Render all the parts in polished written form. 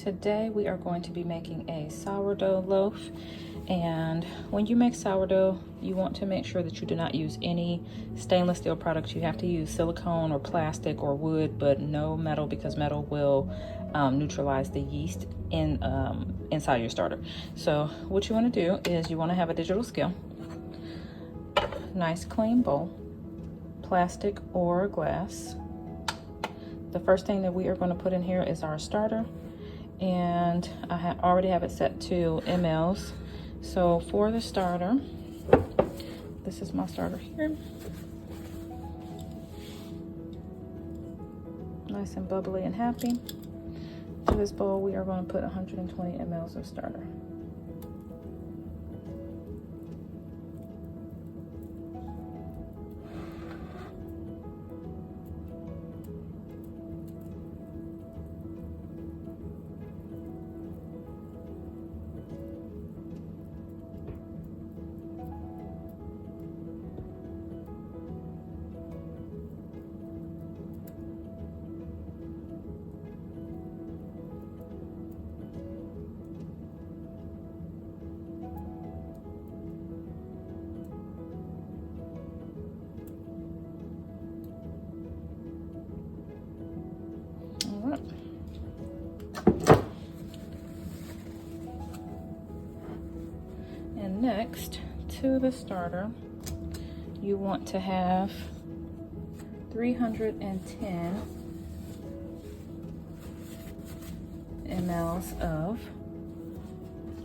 Today we are going to be making a sourdough loaf, and when you make sourdough you want to make sure that you do not use any stainless steel products. You have to use silicone or plastic or wood, but no metal, because metal will neutralize the yeast inside your starter. So what you want to do is you want to have a digital scale, nice clean bowl, plastic or glass. The first thing that we are going to put in here is our starter, and I already have it set to mLs. So for the starter, this is my starter here, nice and bubbly and happy. To this bowl we are going to put 120 mLs of starter. And next to the starter, you want to have 310 mLs of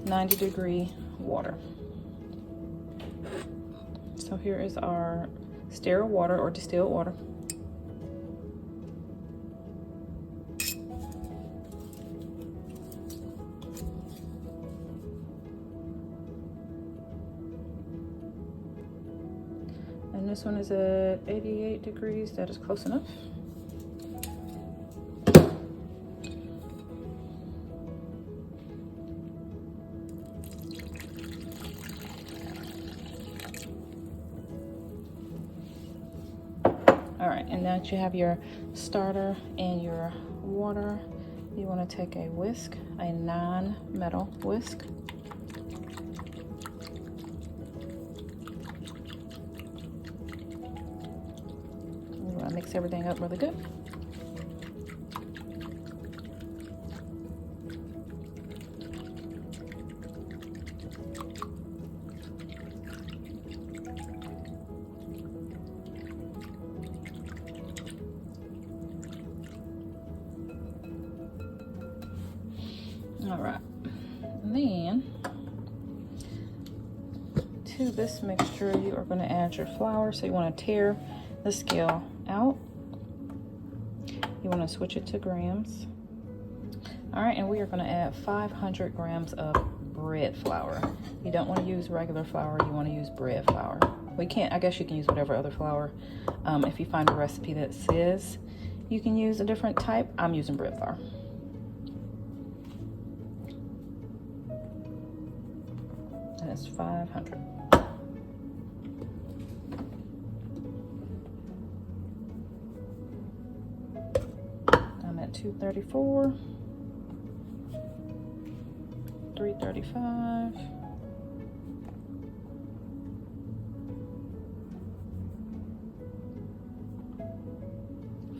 90-degree water. So here is our sterile water or distilled water. And this one is at 88 degrees. That is close enough. All right, and now that you have your starter and your water, you want to take a whisk, a non-metal whisk. Mix everything up really good. All right, and then to this mixture you are going to add your flour. So you want to tear the scale out. You want to switch it to grams. All right, and we are going to add 500 grams of bread flour. You don't want to use regular flour, you want to use bread flour. I guess you can use whatever other flour. If you find a recipe that says you can use a different type, I'm using bread flour. And it's 500. I'm at 234, 335,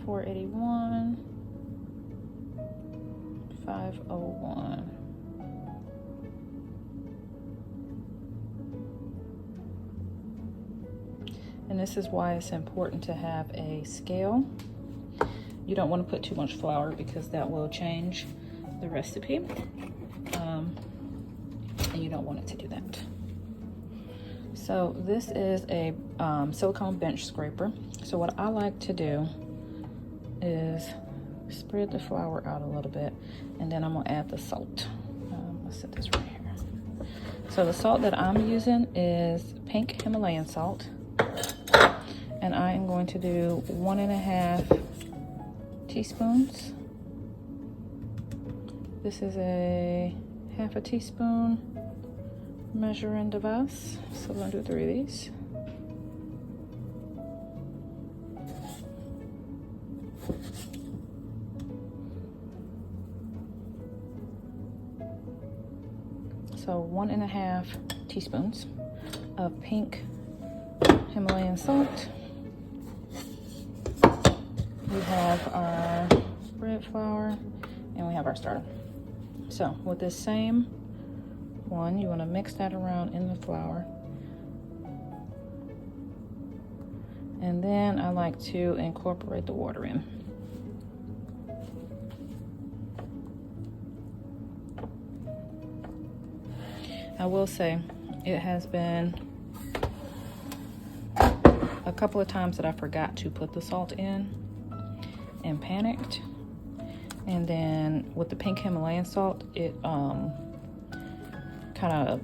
481, 501. And this is why it's important to have a scale. You don't want to put too much flour because that will change the recipe. And you don't want it to do that. So this is a silicone bench scraper. So what I like to do is spread the flour out a little bit, and then I'm gonna add the salt. Let's set this right here. So the salt that I'm using is pink Himalayan salt. And I am going to do 1.5 teaspoons. This is a 1/2 teaspoon measuring device. So we're gonna do 3 of these. So 1.5 teaspoons of pink Himalayan salt. We have our bread flour, and we have our starter. So with this same one, you want to mix that around in the flour. And then I like to incorporate the water in. I will say it has been a couple of times that I forgot to put the salt in and panicked. And then with the pink Himalayan salt, it kind of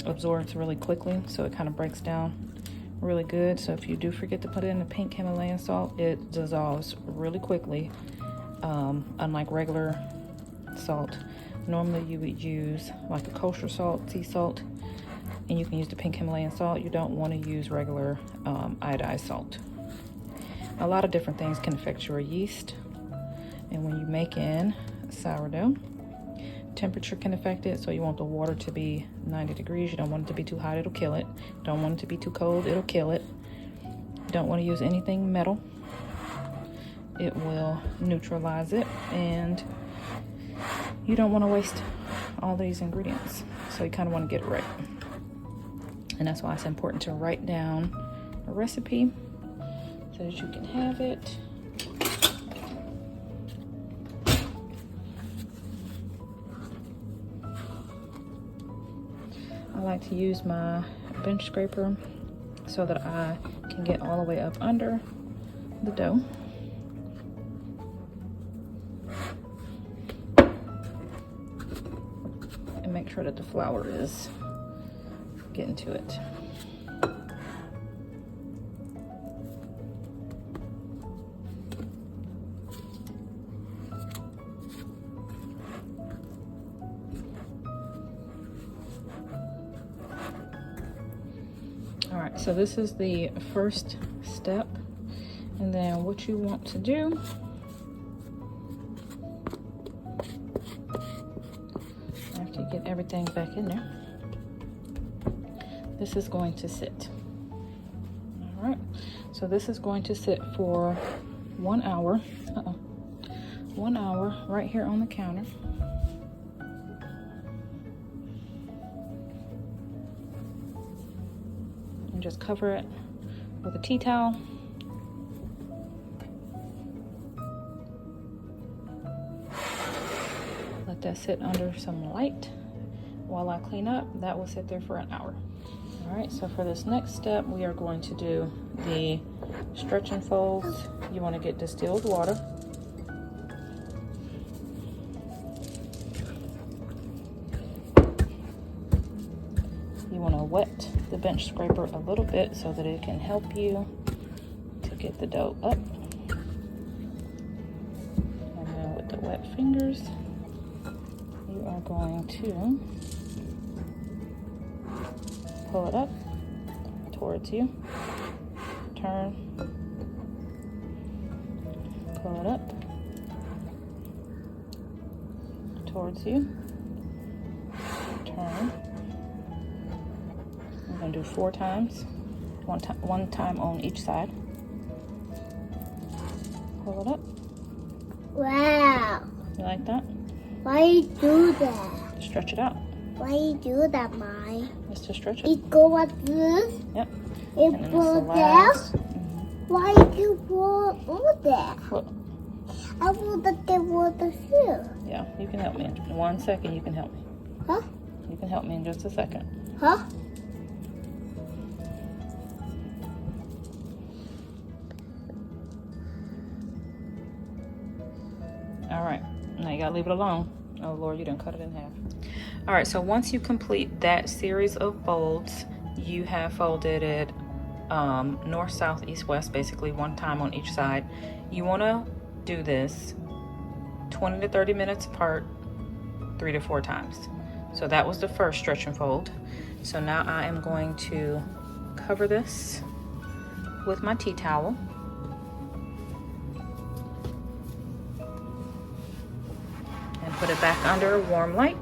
absorbs really quickly, so it kind of breaks down really good. So if you do forget to put in the pink Himalayan salt, it dissolves really quickly, unlike regular salt. Normally you would use like a kosher salt, sea salt, and you can use the pink Himalayan salt. You don't want to use regular iodized salt. A lot of different things can affect your yeast, and when you make in sourdough, temperature can affect it. So you want the water to be 90 degrees. You don't want it to be too hot, it'll kill it. Don't want it to be too cold, it'll kill it. You don't want to use anything metal. It will neutralize it, and you don't want to waste all these ingredients. So you kind of want to get it right. And that's why it's important to write down a recipe so that you can have it. I like to use my bench scraper so that I can get all the way up under the dough. And make sure that the flour is getting to it. All right, so this is the first step. And then what you want to do after you get everything back in there, this is going to sit. All right, so this is going to sit for 1 hour. 1 hour right here on the counter. And just cover it with a tea towel. Let that sit under some light while I clean up. That will sit there for an hour. All right, so for this next step, we are going to do the stretch and folds. You want to get distilled water. You want to wet the bench scraper a little bit so that it can help you to get the dough up. And then with the wet fingers, you are going to pull it up towards you, turn, pull it up towards you, turn. I'm going to do 4 times, one time on each side. Pull it up. Wow. You like that? Why you do that? Stretch it out. Why you do that, Mom? Just to stretch it. It go like this. Yep. It And then pull it's the down. last. Why you pull all that? Look. I want to get water too. Yeah, you can help me in 1 second. You can help me. Huh? You can help me in just a second. Huh? All right, now you gotta leave it alone. Oh Lord, you done cut it in half. All right, so once you complete that series of folds, you have folded it north, south, east, west, basically 1 time on each side. You wanna do this 20 to 30 minutes apart, 3 to 4 times. So that was the first stretch and fold. So now I am going to cover this with my tea towel. And put it back under warm light.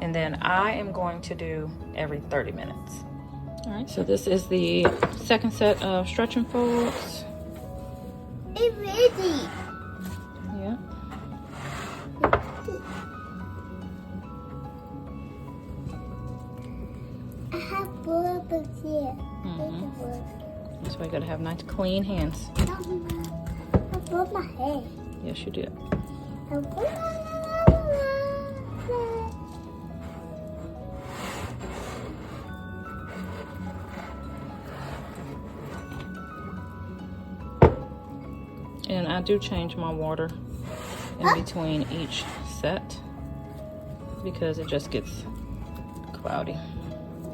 And then I am going to do every 30 minutes. All right, so this is the second set of stretch and folds. It's ready. Yeah. I have bubbles here. That's why you gotta have nice clean hands. I broke my head. Yes, you did. And I do change my water in between each set because it just gets cloudy.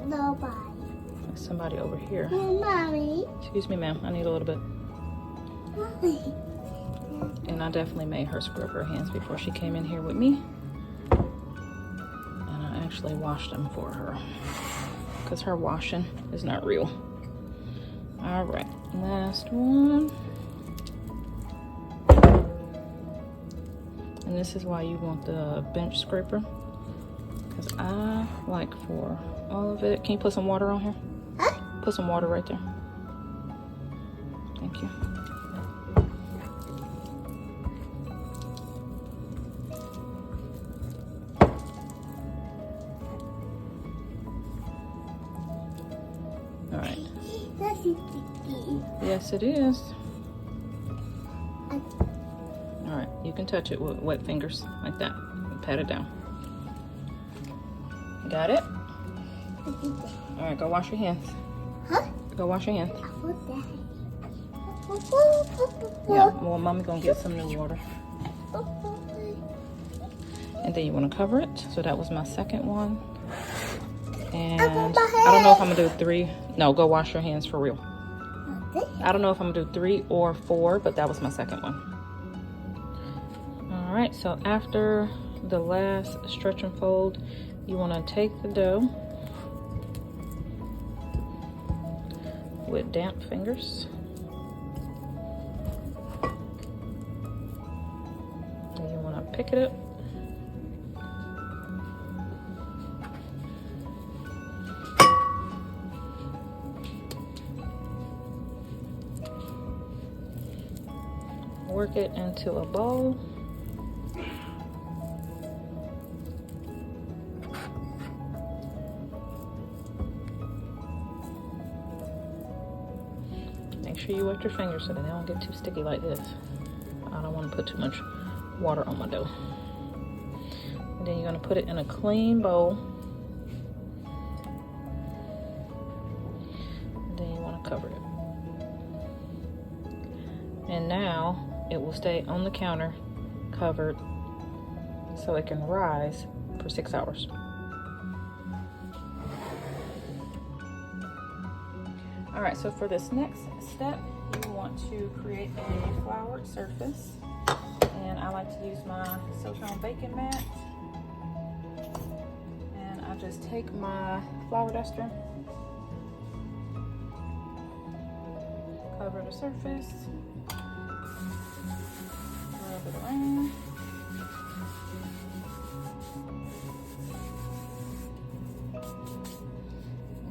Nobody. There's somebody over here. Mommy. Excuse me, ma'am. I need a little bit. Mommy. And I definitely made her scrub her hands before she came in here with me. And I actually washed them for her because her washing is not real. All right, last one. And this is why you want the bench scraper, because I like for all of it. Can you put some water on here? Huh? Put some water right there. Thank you. All right. That's sticky. Yes, it is. All right, you can touch it with wet fingers like that. Pat it down. Got it? All right, go wash your hands. Huh? Go wash your hands. What's that? Yeah, well, Mommy gonna get some new water. And then you wanna cover it. So that was my second one. And I don't know if I'm gonna do 3. No, go wash your hands for real. I don't know if I'm gonna do 3 or 4, but that was my second one. All right, so after the last stretch and fold, you wanna take the dough with damp fingers. And you wanna pick it up. Work it into a bowl. Make sure you wet your fingers so that they don't get too sticky like this. I don't want to put too much water on my dough. And then you're going to put it in a clean bowl. And then you want to cover it. And now it will stay on the counter covered so it can rise for 6 hours. All right, so for this next step, you want to create a floured surface. And I like to use my silicone baking mat. And I just take my flour duster, cover the surface, rub it around.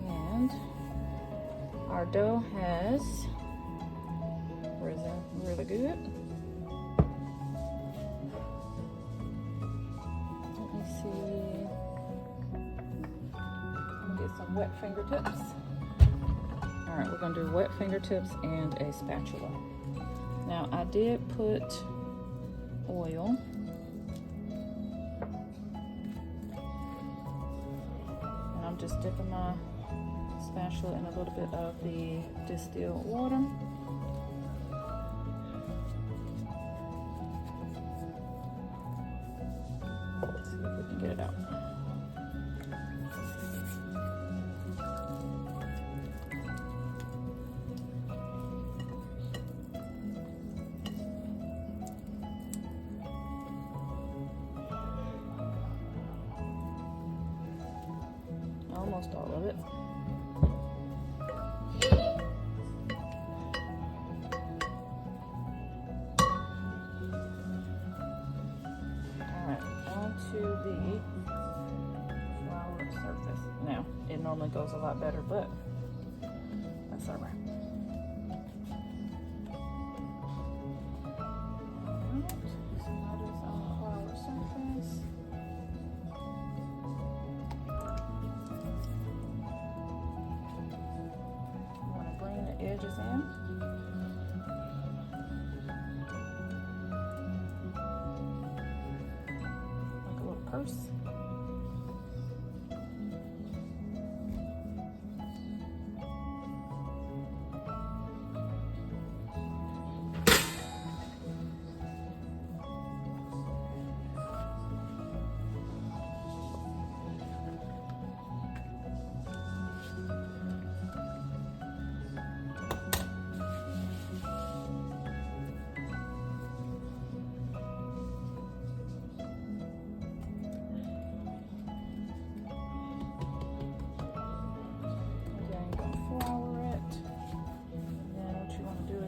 And our dough has risen really good. Let me see. Get some wet fingertips. All right, we're gonna do wet fingertips and a spatula. Now I did put oil. And I'm just dipping my spatula in a little bit of the distilled water. Let's see if we can get it out. Almost all of it. Alright, on to the normally goes a lot better, but that's all right. Edges in. Like a little purse.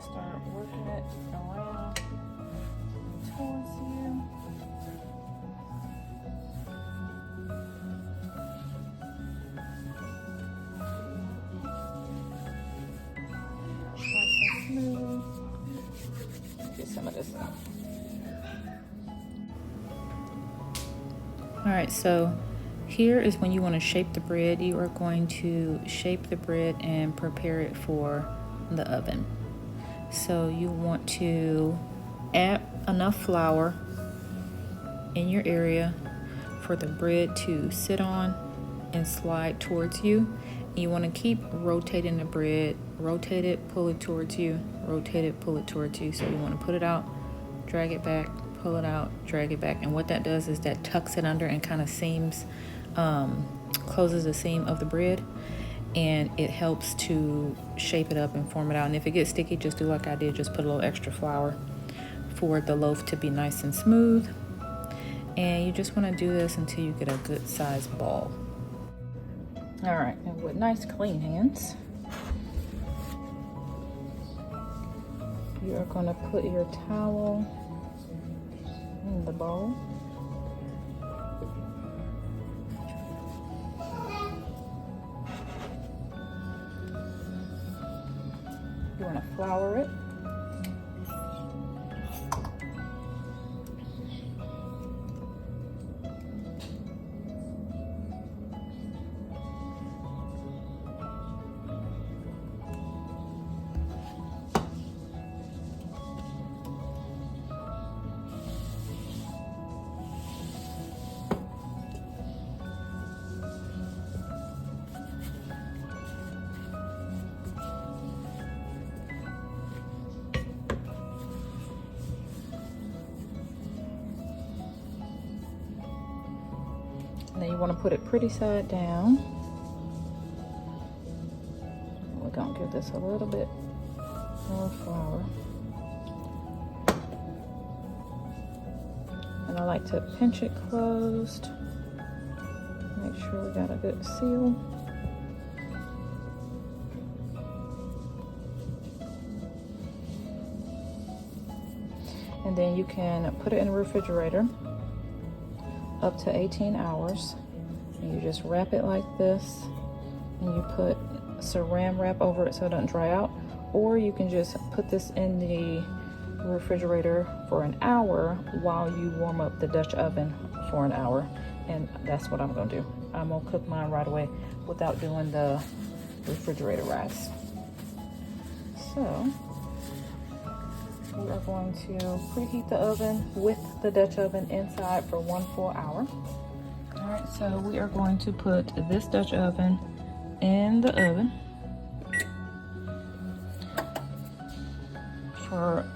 Start working it around towards you. Nice and smooth. Get some of this out. All right, so here is when you want to shape the bread. You are going to shape the bread and prepare it for the oven. So you want to add enough flour in your area for the bread to sit on and slide towards you. And you want to keep rotating the bread, rotate it, pull it towards you, rotate it, pull it towards you. So you want to put it out, drag it back, pull it out, drag it back. And what that does is that tucks it under and kind of seams, closes the seam of the bread. And it helps to shape it up and form it out. And if it gets sticky, just do like I did, just put a little extra flour for the loaf to be nice and smooth. And you just want to do this until you get a good sized ball. All right, and with nice clean hands, you are going to put your towel in the bowl. You want to flour it. And then you want to put it pretty side down. We're going to give this a little bit more flour. And I like to pinch it closed. Make sure we got a good seal. And then you can put it in the refrigerator up to 18 hours. And you just wrap it like this, and you put saran wrap over it so it doesn't dry out. Or you can just put this in the refrigerator for an hour while you warm up the Dutch oven for an hour. And that's what I'm gonna do. I'm gonna cook mine right away without doing the refrigerator rise. So we are going to preheat the oven with the Dutch oven inside for 1 full hour. All right, so we are going to put this Dutch oven in the oven.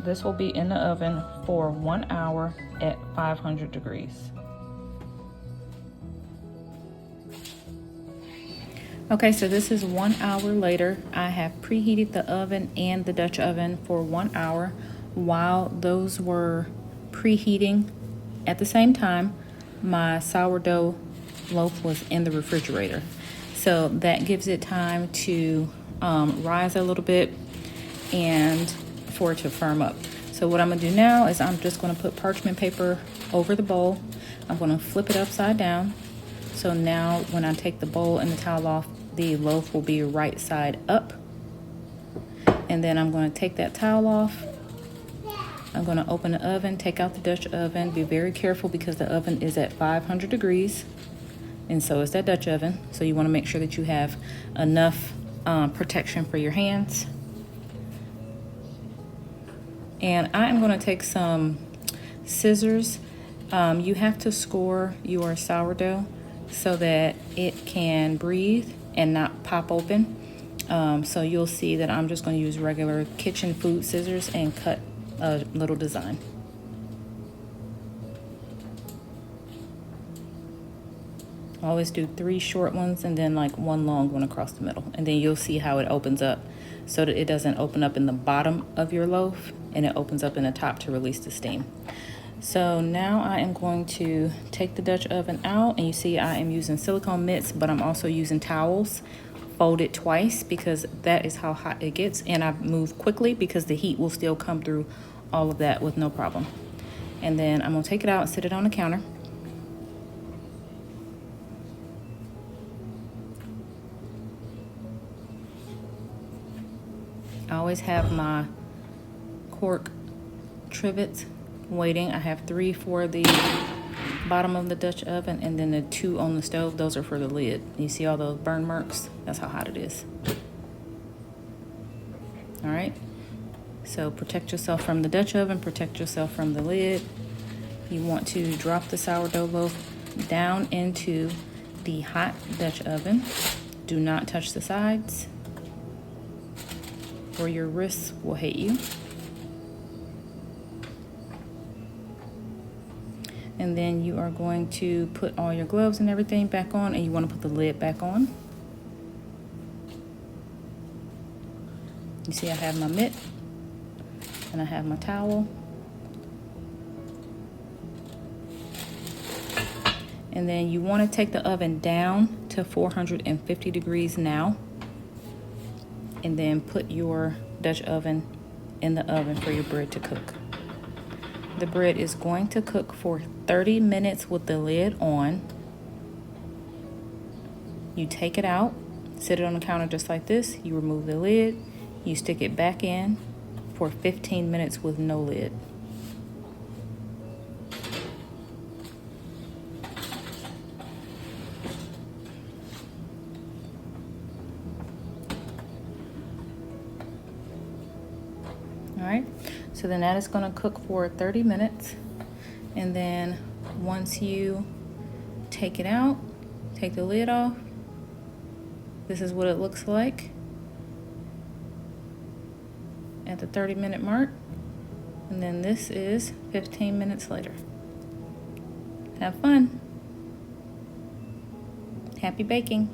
This will be in the oven for 1 hour at 500 degrees. Okay, so this is 1 hour later. I have preheated the oven and the Dutch oven for 1 hour. While those were preheating at the same time, my sourdough loaf was in the refrigerator. So that gives it time to rise a little bit and for it to firm up. So what I'm gonna do now is I'm just gonna put parchment paper over the bowl. I'm gonna flip it upside down. So now when I take the bowl and the towel off, the loaf will be right side up. And then I'm going to take that towel off. I'm going to open the oven, take out the Dutch oven. Be very careful because the oven is at 500 degrees. And so is that Dutch oven. So you want to make sure that you have enough protection for your hands. And I am going to take some scissors. You have to score your sourdough so that it can breathe and not pop open. So you'll see that I'm just going to use regular kitchen food scissors and cut a little design. Always do 3 short ones and then like 1 long one across the middle. And then you'll see how it opens up so that it doesn't open up in the bottom of your loaf and it opens up in the top to release the steam. So now I am going to take the Dutch oven out, and you see I am using silicone mitts, but I'm also using towels folded twice because that is how hot it gets. And I move quickly because the heat will still come through all of that with no problem. And then I'm gonna take it out and sit it on the counter. I always have my cork trivets waiting. I have 3 for the bottom of the Dutch oven and then the 2 on the stove. Those are for the lid. You see all those burn marks? That's how hot it is. All right. So protect yourself from the Dutch oven, protect yourself from the lid. You want to drop the sourdough loaf down into the hot Dutch oven. Do not touch the sides or your wrists will hate you. And then you are going to put all your gloves and everything back on, and you want to put the lid back on. You see I have my mitt and I have my towel. And then you want to take the oven down to 450 degrees now. And then put your Dutch oven in the oven for your bread to cook. The bread is going to cook for 30 minutes with the lid on. You take it out, sit it on the counter just like this. You remove the lid, you stick it back in for 15 minutes with no lid. All right, so then that is going to cook for 30 minutes. And then once you take it out, take the lid off, this is what it looks like at the 30-minute mark. And then this is 15 minutes later. Have fun. Happy baking.